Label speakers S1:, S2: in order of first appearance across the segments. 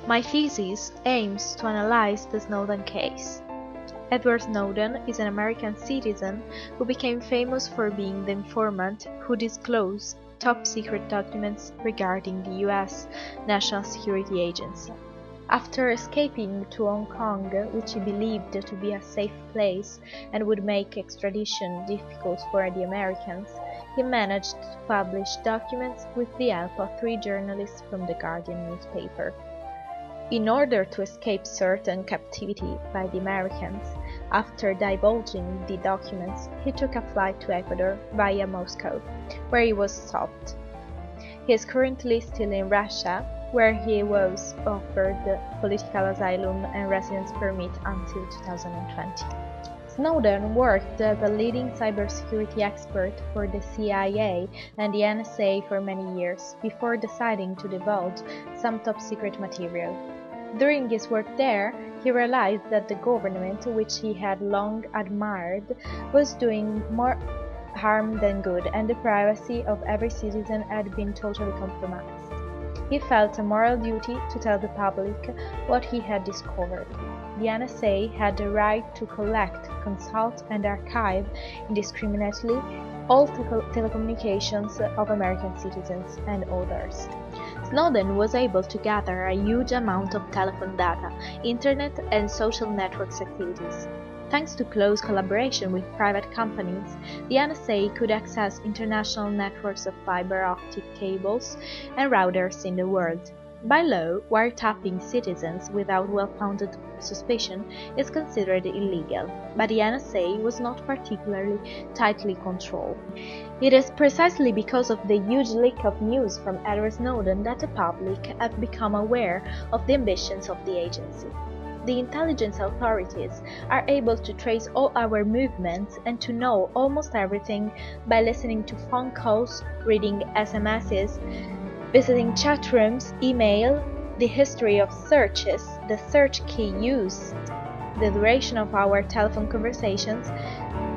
S1: My thesis aims to analyze the Snowden case. Edward Snowden is an American citizen who became famous for being the informant who disclosed top-secret documents regarding the U.S. National Security Agency. After escaping to Hong Kong, which he believed to be a safe place and would make extradition difficult for the Americans, he managed to publish documents with the help of 3 journalists from the Guardian newspaper. In order to escape certain captivity by the Americans, after divulging the documents, he took a flight to Ecuador via Moscow, where he was stopped. He is currently still in Russia, where he was offered political asylum and residence permit until 2020. Snowden worked as a leading cybersecurity expert for the CIA and the NSA for many years, before deciding to divulge some top-secret material. During his work there, he realized that the government, which he had long admired, was doing more harm than good, and the privacy of every citizen had been totally compromised. He felt a moral duty to tell the public what he had discovered. The NSA had the right to collect, consult, and archive indiscriminately all telecommunications of American citizens and others. Snowden was able to gather a huge amount of telephone data, internet, and social networks activities. Thanks to close collaboration with private companies, the NSA could access international networks of fiber optic cables and routers in the world. By law, wiretapping citizens without well-founded suspicion is considered illegal, but the NSA was not particularly tightly controlled. It is precisely because of the huge leak of news from Edward Snowden that the public have become aware of the ambitions of the agency. The intelligence authorities are able to trace all our movements and to know almost everything by listening to phone calls, reading SMSs, visiting chat rooms, email, the history of searches, the search key used, the duration of our telephone conversations,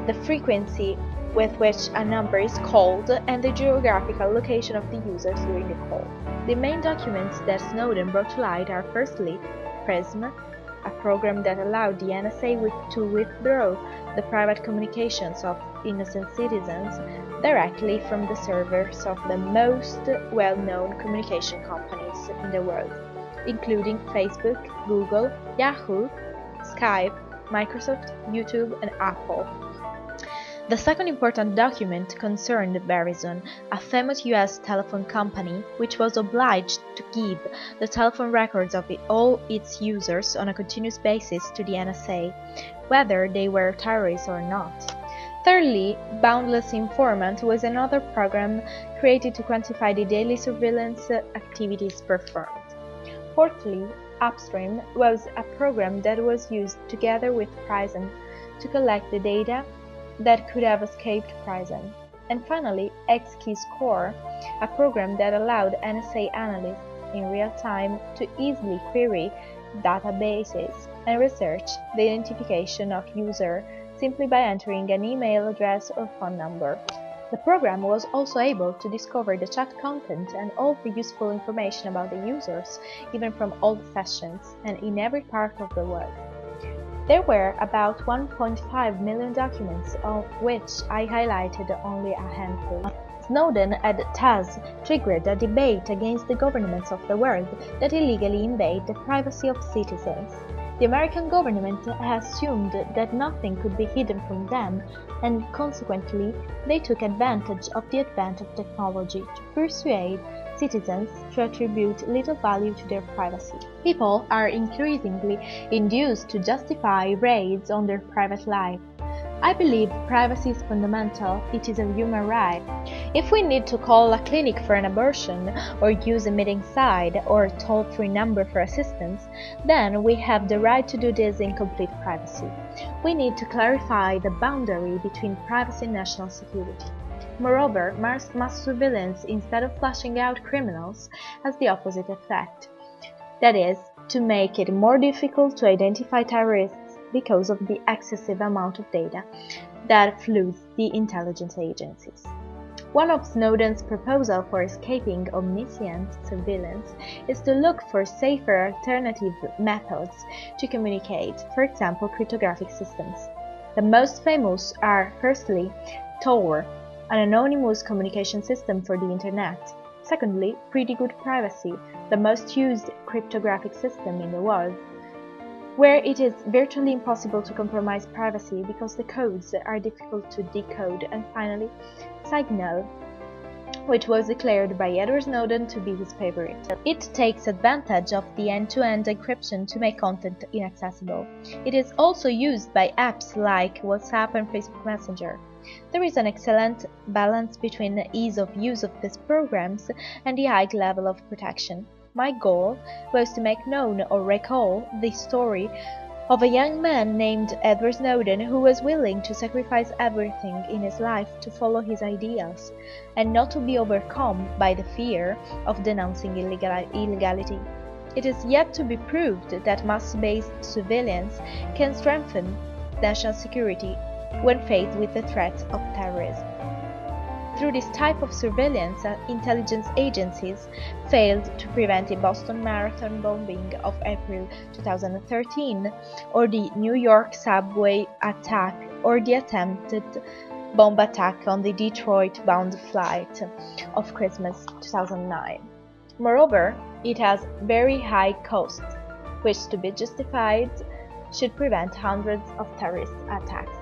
S1: the frequency with which a number is called, and the geographical location of the users during the call. The main documents that Snowden brought to light are firstly, PRISM, a program that allowed the NSA to withdraw the private communications of innocent citizens directly from the servers of the most well-known communication companies in the world, including Facebook, Google, Yahoo, Skype, Microsoft, YouTube, and Apple. The second important document concerned Verizon, a famous US telephone company which was obliged to give the telephone records of all its users on a continuous basis to the NSA, whether they were terrorists or not. Thirdly, Boundless Informant was another program created to quantify the daily surveillance activities performed. Fourthly, Upstream was a program that was used together with PRISM to collect the data that could have escaped PRISM. And finally, XKeyscore, a program that allowed NSA analysts in real time to easily query databases and research the identification of user simply by entering an email address or phone number. The program was also able to discover the chat content and all the useful information about the users, even from old sessions and in every part of the world. There were about 1.5 million documents, of which I highlighted only a handful. Snowden had thus triggered a debate against the governments of the world that illegally invade the privacy of citizens. The American government assumed that nothing could be hidden from them, and consequently they took advantage of the advent of technology to persuade citizens to attribute little value to their privacy. People are increasingly induced to justify raids on their private life. I believe privacy is fundamental, it is a human right. If we need to call a clinic for an abortion, or use a meeting site, or a toll-free number for assistance, then we have the right to do this in complete privacy. We need to clarify the boundary between privacy and national security. Moreover, mass surveillance, instead of flushing out criminals, has the opposite effect. That is, to make it more difficult to identify terrorists because of the excessive amount of data that floods the intelligence agencies. One of Snowden's proposals for escaping omniscient surveillance is to look for safer alternative methods to communicate, for example cryptographic systems. The most famous are, firstly, Tor, an anonymous communication system for the Internet. Secondly, Pretty Good Privacy, the most used cryptographic system in the world, where it is virtually impossible to compromise privacy because the codes are difficult to decode. And finally, Signal, which was declared by Edward Snowden to be his favorite. It takes advantage of the end-to-end encryption to make content inaccessible. It is also used by apps like WhatsApp and Facebook Messenger. There is an excellent balance between the ease of use of these programs and the high level of protection. My goal was to make known or recall the story of a young man named Edward Snowden who was willing to sacrifice everything in his life to follow his ideals, and not to be overcome by the fear of denouncing illegality. It is yet to be proved that mass-based surveillance can strengthen national security when faced with the threat of terrorism. Through this type of surveillance, intelligence agencies failed to prevent the Boston Marathon bombing of April 2013, or the New York subway attack, or the attempted bomb attack on the Detroit-bound flight of Christmas 2009. Moreover, it has very high costs, which, to be justified, should prevent hundreds of terrorist attacks.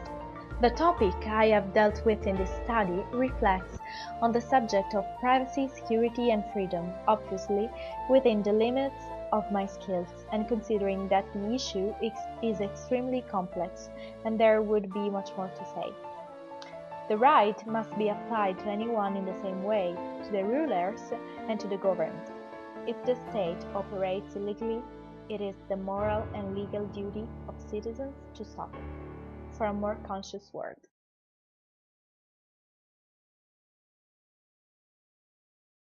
S1: The topic I have dealt with in this study reflects on the subject of privacy, security and freedom, obviously within the limits of my skills, and considering that the issue is extremely complex and there would be much more to say. The right must be applied to anyone in the same way, to the rulers and to the governed. If the state operates illegally, it is the moral and legal duty of citizens to stop it. For a more conscious world.